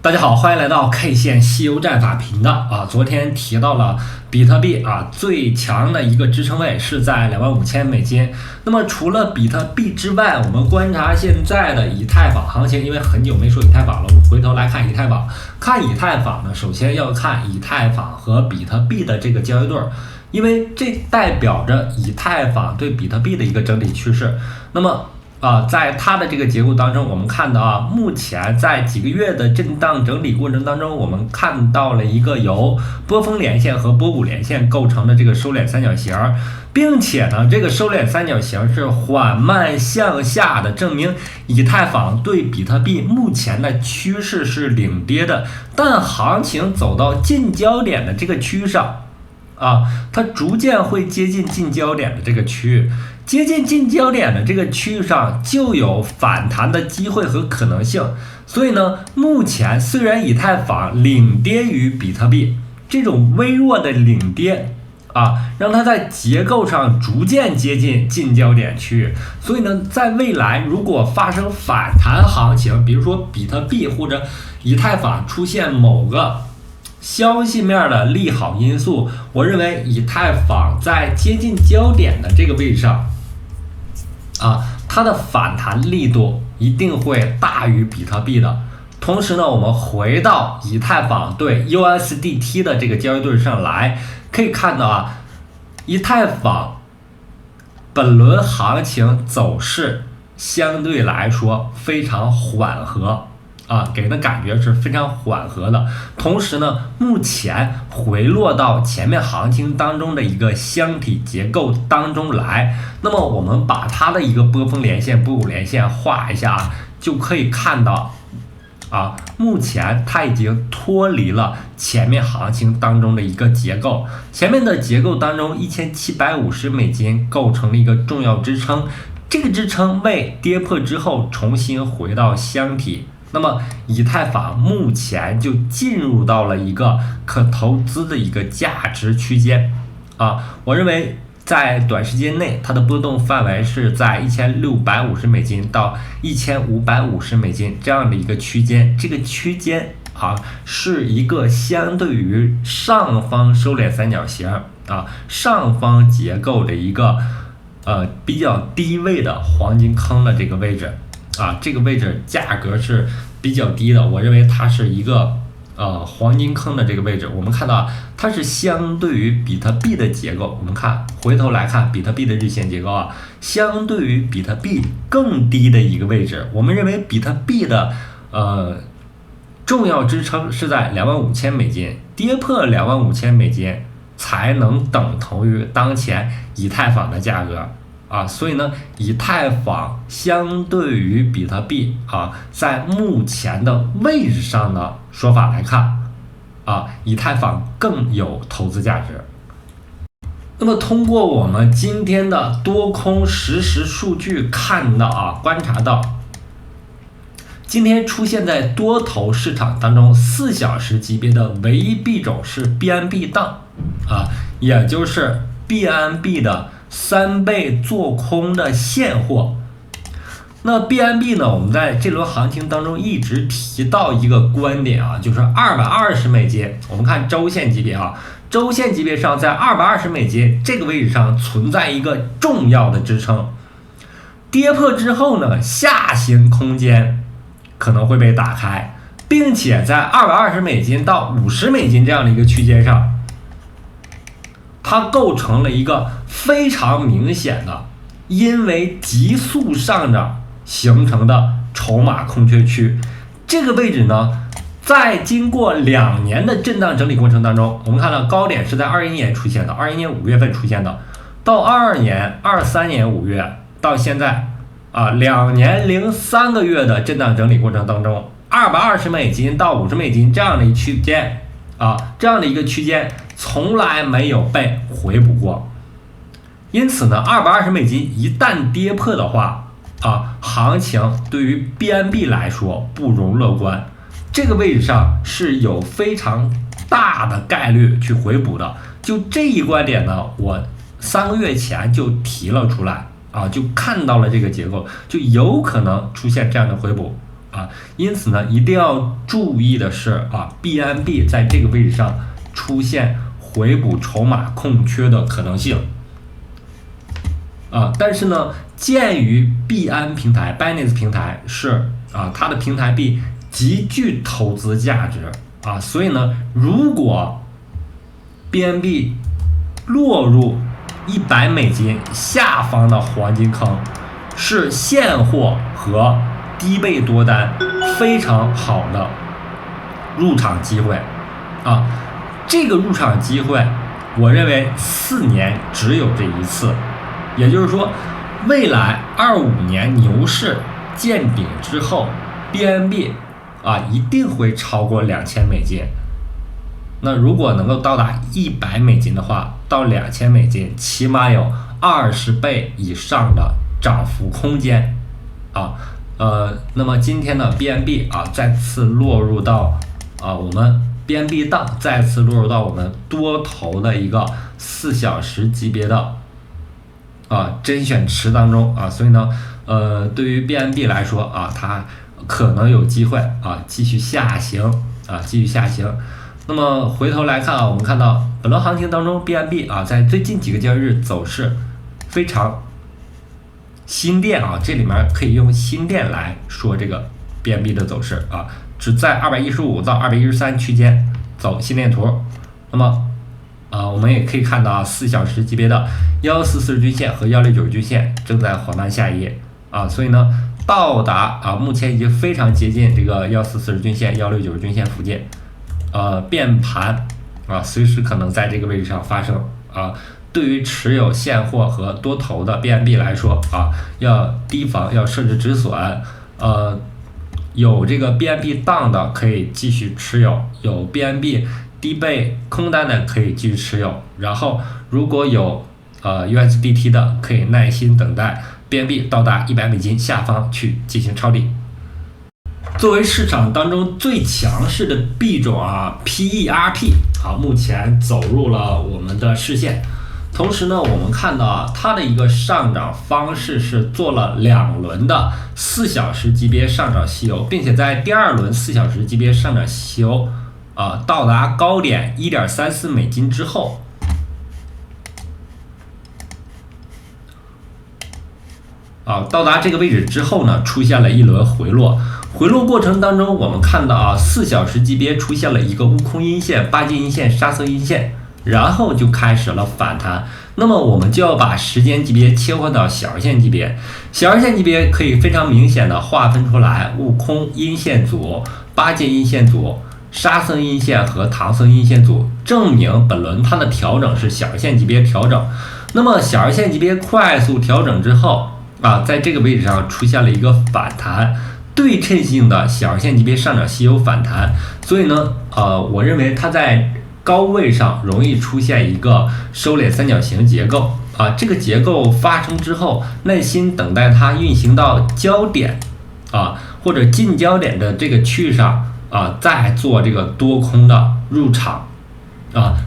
大家好，欢迎来到 K 线西游战法频道啊。昨天提到了比特币最强的一个支撑位是在25000美金。那么除了比特币之外，我们观察现在的以太坊行情，因为很久没说以太坊了，我们回头来看以太坊。看以太坊呢，首先要看以太坊和比特币的这个交易对，因为这代表着以太坊对比特币的一个整体趋势。那么在它的这个结构当中，我们看到目前在几个月的震荡整理过程当中，我们看到了一个由波峰连线和波谷连线构成的这个收敛三角形，并且呢，这个收敛三角形是缓慢向下的，证明以太坊对比特币目前的趋势是领跌的，但行情走到近焦点的这个区域上。它逐渐会接近近焦点的这个区域，接近近焦点的这个区域上就有反弹的机会和可能性。所以呢，目前虽然以太坊领跌于比特币，这种微弱的领跌让它在结构上逐渐接近近焦点区域。所以呢，在未来如果发生反弹行情，比如说比特币或者以太坊出现某个消息面的利好因素，我认为以太坊在接近焦点的这个位置上它的反弹力度一定会大于比特币的。同时呢，我们回到以太坊对 USDT 的这个交易对上来，可以看到以太坊本轮行情走势相对来说非常缓和给人的感觉是非常缓和的。同时呢，目前回落到前面行情当中的一个箱体结构当中来。那么我们把它的一个波峰连线、波谷连线画一下就可以看到目前它已经脱离了前面行情当中的一个结构。前面的结构当中，1750美金构成了一个重要支撑，这个支撑位跌破之后重新回到箱体。那么以太坊目前就进入到了一个可投资的一个价值区间我认为在短时间内它的波动范围是在1650美金到1550美金这样的一个区间。这个区间是一个相对于上方收敛三角形上方结构的一个比较低位的黄金坑的这个位置这个位置价格是比较低的，我认为它是一个黄金坑的这个位置。我们看到它是相对于比特币的结构，我们回头来看比特币的日线结构相对于比特币更低的一个位置。我们认为比特币的重要支撑是在25000美金，跌破25000美金才能等同于当前以太坊的价格所以呢，以太坊相对于比特币在目前的位置上的说法来看以太坊更有投资价值。那么通过我们今天的多空实时数据看到观察到，今天出现在多头市场当中4小时级别的唯一币种是 BNB 档也就是 BNB 的3倍做空的现货。那 BNB 呢，我们在这轮行情当中一直提到一个观点就是220美金。我们看周线级别周线级别上在220美金这个位置上存在一个重要的支撑，跌破之后呢，下行空间可能会被打开，并且在220美金到50美金这样的一个区间上，它构成了一个非常明显的因为急速上涨形成的筹码空缺区。这个位置呢，在经过2年的震荡整理过程当中，我们看到高点是在21年出现的，21年5月份出现的，到22年、23年5月到现在2年零3个月的震荡整理过程当中，220美金到50美金这样的一区间这样的一个区间从来没有被回补过。因此呢，220美金一旦跌破的话行情对于 BNB 来说不容乐观，这个位置上是有非常大的概率去回补的。就这一观点呢，我3个月前就提了出来就看到了这个结构，就有可能出现这样的回补。啊，因此呢，一定要注意的是啊，BNB 在这个位置上出现回补筹码空缺的可能性啊。但是呢，鉴于币安平台 Binance 平台是啊，它的平台币极具投资价值啊，所以呢，如果 BNB 落入$100下方的黄金坑，是现货和低倍多单非常好的入场机会啊！这个入场机会，我认为4年只有这一次，也就是说，未来25年牛市见顶之后 ，BNB 啊一定会超过$2000。那如果能够到达$100的话，到$2000，起码有20倍以上的涨幅空间啊。那么今天的 BNB 啊再次落入到我们 BNB 档再次落入到我们多头的一个4小时级别的甄选池当中啊，所以呢对于 BNB 来说啊，它可能有机会继续下行。那么回头来看我们看到本轮行情当中 BNB 在最近几个交易日走势非常新店这里面可以用新店来说这个 BNB 的走势只在215到213区间走心电图。那么我们也可以看到4小时级别的11440均线和169均线正在缓慢下移所以呢到达目前已经非常接近这个11440均线169均线附近。变盘随时可能在这个位置上发生对于持有现货和多头的 BNB 来说要提防，要设置止损。有这个 BNB 档的可以继续持有，有 BNB 低倍空单的可以继续持有。然后如果有USDT 的，可以耐心等待 BNB 到达$100下方去进行抄底。作为市场当中最强势的币种PERP 目前走入了我们的视线。同时呢，我们看到它的一个上涨方式是做了2轮的4小时级别上涨吸油，并且在第2轮4小时级别上涨吸油到达高点$1.34之后，到达这个位置之后呢，出现了一轮回落。回落过程当中，我们看到4小时级别出现了一个悟空阴线、8金阴线、杀色阴线，然后就开始了反弹。那么我们就要把时间级别切换到小日线级别，小日线级别可以非常明显的划分出来悟空阴线组、8金阴线组、杀色阴线和唐僧阴线组，证明本轮它的调整是小日线级别调整。那么小日线级别快速调整之后在这个位置上出现了一个反弹，对称性的小日线级别上涨吸油反弹，所以呢我认为它在高位上容易出现一个收敛三角形结构这个结构发生之后，耐心等待它运行到焦点或者近焦点的这个区域上再做这个多空的入场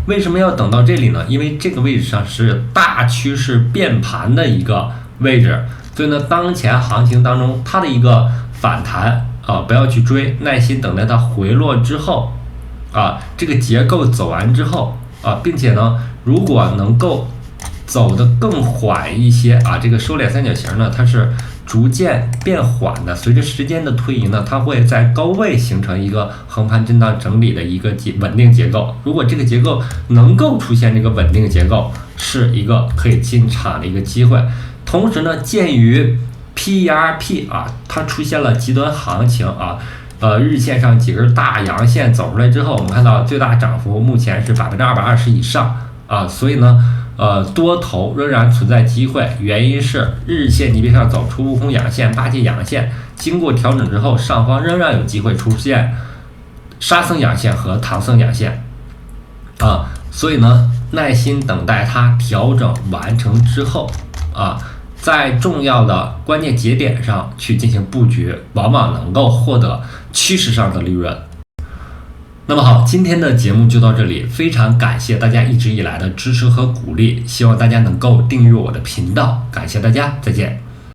为什么要等到这里呢？因为这个位置上是大趋势变盘的一个位置，所以呢当前行情当中它的一个反弹不要去追，耐心等待它回落之后这个结构走完之后并且呢如果能够走得更缓一些这个收敛三角形呢它是逐渐变缓的，随着时间的推移呢它会在高位形成一个横盘震荡整理的一个稳定结构。如果这个结构能够出现这个稳定结构，是一个可以进场的一个机会。同时呢，鉴于 PERP 它出现了极端行情日线上几根大阳线走出来之后，我们看到最大涨幅目前是220%以上所以呢多头仍然存在机会，原因是日线级别上走出悟空阳线、8金阳线，经过调整之后，上方仍然有机会出现沙僧阳线和唐僧阳线所以呢耐心等待它调整完成之后在重要的关键节点上去进行布局，往往能够获得趋势上的利润。那么好，今天的节目就到这里，非常感谢大家一直以来的支持和鼓励，希望大家能够订阅我的频道，感谢大家，再见。